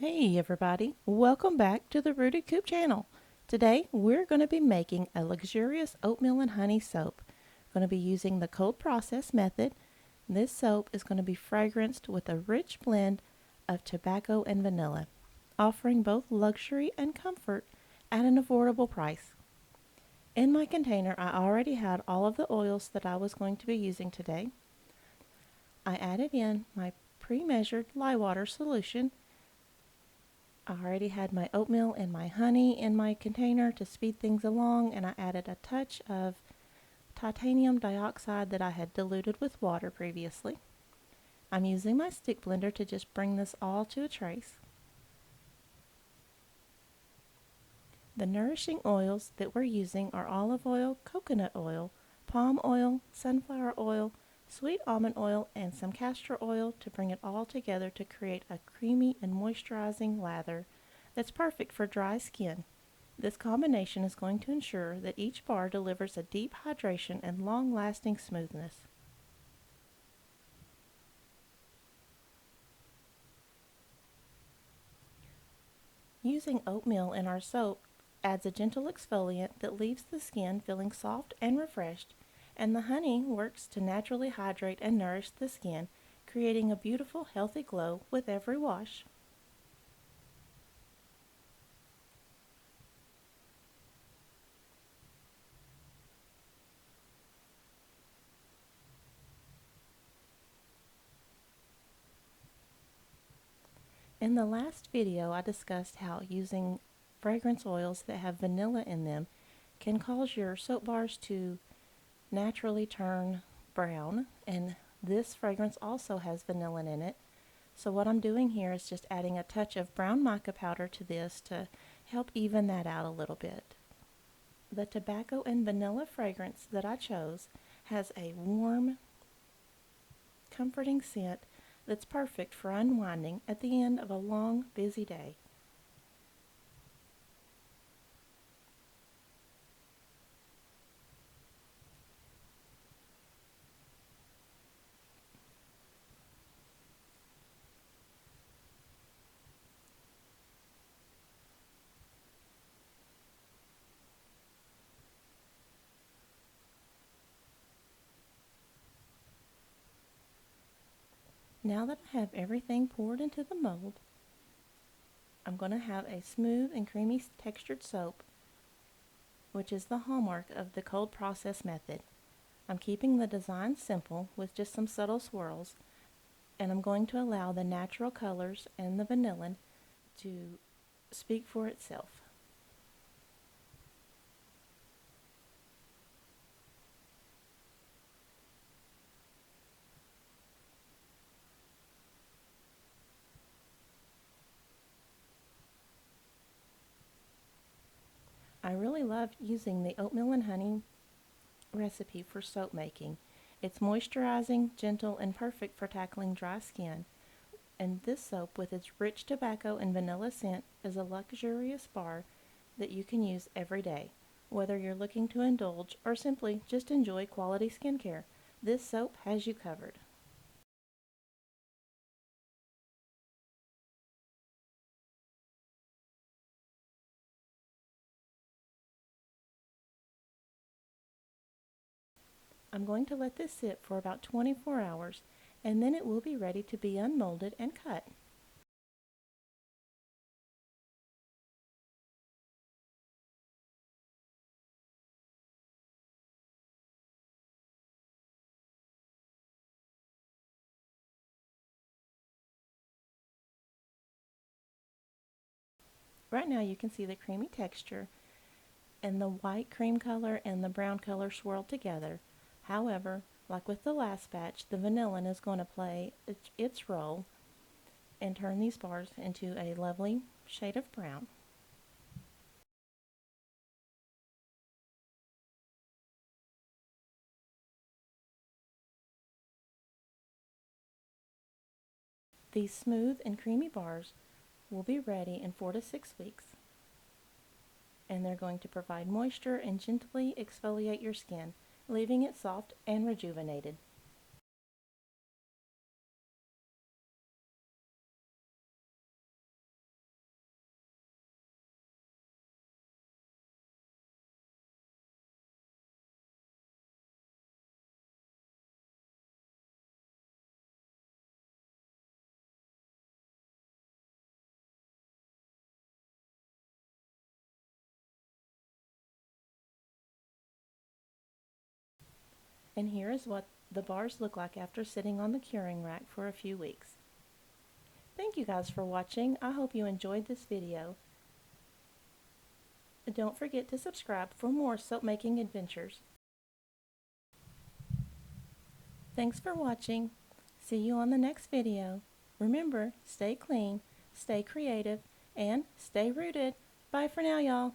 Hey everybody, welcome back to the Rooted Coop channel. Today we're going to be making a luxurious oatmeal and honey soap. We're going to be using the cold process method. This soap is going to be fragranced with a rich blend of tobacco and vanilla, offering both luxury and comfort at an affordable price. In my container I already had all of the oils that I was going to be using today. I added in my pre-measured lye water solution. I already had my oatmeal and my honey in my container to speed things along, and I added a touch of titanium dioxide that I had diluted with water previously. I'm using my stick blender to just bring this all to a trace. The nourishing oils that we're using are olive oil, coconut oil, palm oil, sunflower oil, sweet almond oil, and some castor oil to bring it all together to create a creamy and moisturizing lather that's perfect for dry skin. This combination is going to ensure that each bar delivers a deep hydration and long-lasting smoothness. Using oatmeal in our soap adds a gentle exfoliant that leaves the skin feeling soft and refreshed, and the honey works to naturally hydrate and nourish the skin, creating a beautiful, healthy glow with every wash. In the last video, I discussed how using fragrance oils that have vanilla in them can cause your soap bars to naturally turn brown, and this fragrance also has vanillin in it. So what I'm doing here is just adding a touch of brown mica powder to this to help even that out a little bit. The tobacco and vanilla fragrance that I chose has a warm, comforting scent that's perfect for unwinding at the end of a long, busy day. Now that I have everything poured into the mold, I'm going to have a smooth and creamy textured soap, which is the hallmark of the cold process method. I'm keeping the design simple with just some subtle swirls, and I'm going to allow the natural colors and the vanillin to speak for itself. I really love using the oatmeal and honey recipe for soap making. It's moisturizing, gentle, and perfect for tackling dry skin. And this soap, with its rich tobacco and vanilla scent, is a luxurious bar that you can use every day. Whether you're looking to indulge or simply just enjoy quality skincare, this soap has you covered. I'm going to let this sit for about 24 hours, and then it will be ready to be unmolded and cut. Right now you can see the creamy texture and the white cream color and the brown color swirled together. However, like with the last batch, the vanillin is going to play its role and turn these bars into a lovely shade of brown. These smooth and creamy bars will be ready in 4 to 6 weeks, and they're going to provide moisture and gently exfoliate your skin, leaving it soft and rejuvenated. And here is what the bars look like after sitting on the curing rack for a few weeks. Thank you guys for watching. I hope you enjoyed this video. Don't forget to subscribe for more soap making adventures. Thanks for watching. See you on the next video. Remember, stay clean, stay creative, and stay rooted. Bye for now, y'all.